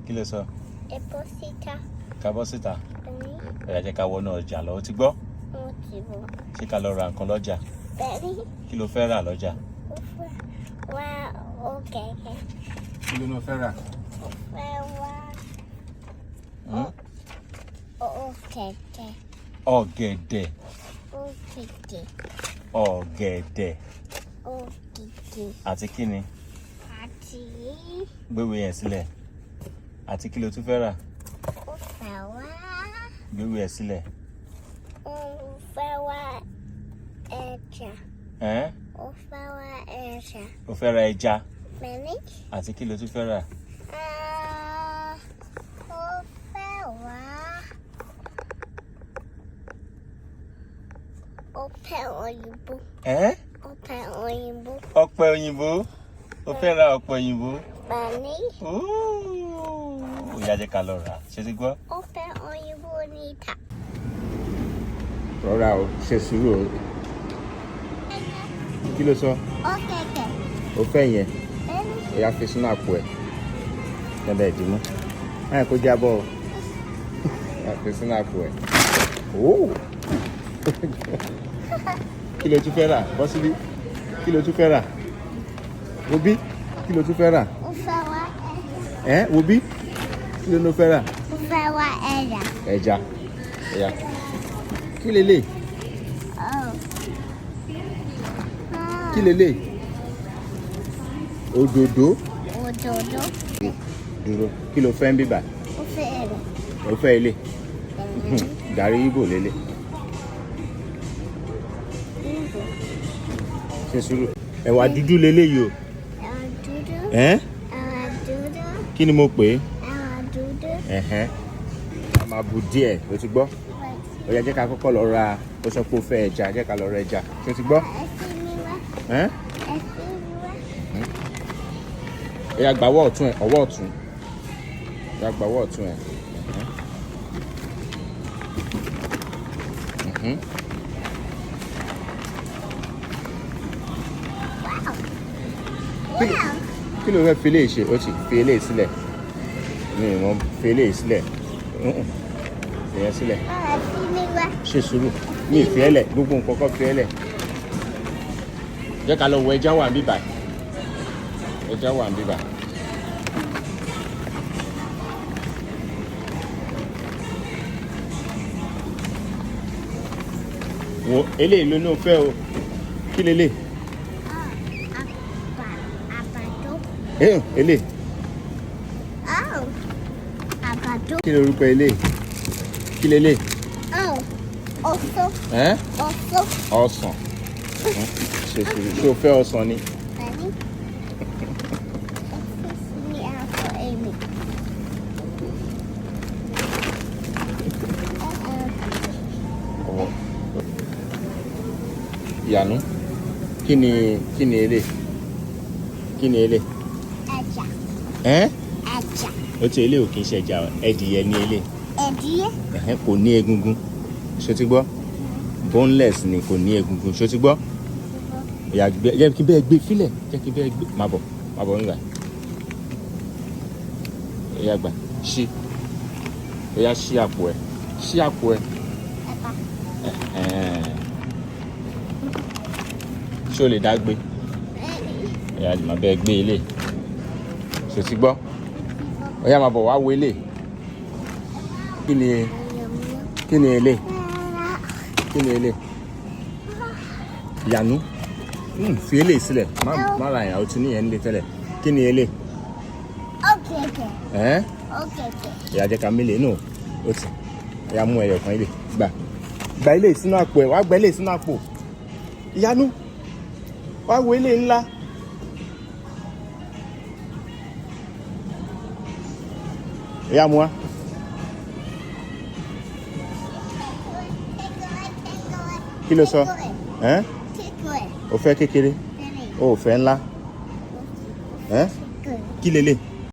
Kí ló sọ? Epo síta. Ká bọ́ síta. Ó yá jẹ́ ká wọnú ọjà lọ. Ó ti gbọ́? Mo ti bọ̀. Ṣé ká lọ ra nǹkan lọ́jà? Bẹ́ẹ̀ni. Kí ló fẹ́ rà lọ́jà? Ó fẹ́ wá ọ̀gẹ̀dẹ̀. Kí ló fẹ́ rà? Ó fẹ́ wá ọ̀gẹ̀dẹ̀. Ọ̀gẹ̀dẹ̀. Ọ̀gẹ̀dẹ̀. Ọ̀gẹ̀dẹ̀. Ọ̀gẹ̀dẹ̀. Àti kí ni? Àti. Gbéwé yẹn sílẹ̀. Àti kí ló tún fẹ́ rà? Ó fẹ́ wá. Gbéwé yẹn sílẹ̀. Ó fẹ́ wá ẹja. Ó fẹ́ wá ẹja. Ó fẹ́ ra ẹja. Bẹ́ẹ̀ni. Àti kí ló tún fẹ́ rà? Ó fẹ́ wá ọ̀pẹ òyìnbó. Ọ̀pẹ òyìnbó. Ọ̀pẹ òyìnbó. Ó fẹ́ ra ọ̀pẹ òyìnbó. Bẹ́ẹ̀ni. Ó yá jẹ́ ká lọ rà. Ṣé ti gbọ́? Ọ̀pẹ òyìnbó ní ìta. Rọra o, ṣe sùúrù o. Kí ló sọ? Ọ̀gẹ̀dẹ̀. Ó fẹ́ yẹn. Bẹ́ẹ̀ni. Ó yá fi sínú àpò ẹ̀. Kẹ́ndẹ̀ ìdìmú. Báyìí kó jábọ̀ o. Fi sínú àpò ẹ̀. Kí ló tún fẹ́ rà? Bọ́ síbí. Kí ló tún fẹ́ rà? Wo bí? Kí ló tún fẹ́ rà? Ó fẹ́ wá ẹja. Wo bí? Kí ló fẹ́ rà? Ó fẹ́ wá ẹja. Ẹja. Ẹja. Kí lélẹ̀? Kí lélẹ̀? Òdòdó. Òdòdó. Dúró. Kí ló fẹ́ ń bíbà? Ó fẹ́ ẹ̀rọ. Ó fẹ́ ilé. Gàrí Ìgbò lélẹ̀. Ṣe sùúrù. Ẹ̀wà dúdú lélẹ̀ yìí o. Ẹ̀wà dúdú. Ẹ̀wà dúdú. Kí ni mo pè é? Ẹ̀wà dúdú. A máa bu díẹ̀, o ti gbọ́? Ó yá jẹ́ ká kọ́kọ́ lọ ra, ó sọ pé ó fẹ́ ẹja, jẹ́ ká lọ ra ẹja. Ṣé o ti gbọ́? Ẹ̀sìn mi wá. Ẹ̀sìn mi wá. Ó yá gba ọwọ́ ọ̀tún ẹ̀, ọwọ́ ọ̀tún. Ó yá gba ọwọ́ ọ̀tún ẹ̀. Kí ló fẹ́ fi eléyìí ṣe? Ó ti fi eléyìí sílẹ̀. Mi ò mọ̀ fi eléyìí sílẹ̀. Ìyẹn sílẹ̀. Ẹ̀sìn mi wá. Ṣe sùúrù. Mi ì fi ẹ́ lẹ̀, gbogbo nǹkan kan fi ẹ́ lẹ̀. Jẹ́ ká lọ wo ẹja wà ń bíbà. Ẹja wà ń bíbà. Wo eléyìí ló náà fẹ́ o. Kí lélẹ̀? Àgbàdo. Eléyìí. Àgbàdo. Kí ni orúkọ eléyìí? Kí lélẹ̀? Ọsàn. Ọsàn. Ọsàn. Ṣe sùúrù. Ṣé o fẹ́ ọsàn ni? Bẹ́ẹ̀ni. Ní àpò èmi. Ìyanu. Kí ni eléyìí? Kí ni eléyìí? Ẹja. Ẹja. Ó ti eléyìí ò kì í ṣe ẹja, ẹdìyẹ ni eléyìí. Ẹdìyẹ? Kò ní egungun. Ṣé o ti gbọ́? Boneless ni, kò ní egungun. Ṣé o ti gbọ́? Jẹ́ kí bẹ́ẹ̀ gbé fílẹ̀. Jẹ́ kí bẹ́ẹ̀ gbé. Má bọ̀ nígbà. Ó yá gbà. Ṣí. Ó yá ṣí àpò ẹ̀. Ṣí àpò ẹ̀. Ṣé o lè dá gbé? Ó yá má bẹ́ẹ̀ gbé ilé. Ṣé o ti gbọ́? Ó yá má bọ̀ wá wo ilé. Kí ni ilé? Kí ni ilé? Ìyanu. Fi ilé sílẹ̀. Má ra ìyàwó tí níyẹn nílé tẹ́lẹ̀. Kí ni ilé? Ọ̀gẹ̀dẹ̀. Ìyá jẹ́ ká mílè nù. Ó ti. Ìyá mú ẹyọ kan ilé. Gba ilé sínú àpò ẹ̀. Wá gba ilé sínú àpò. Ìyanu. Wá wo ilé ńlá. Ìyá mu wá. Kí ló sọ? O fẹ́ kékeré? O fẹ́ ńlá? Kí lélẹ̀?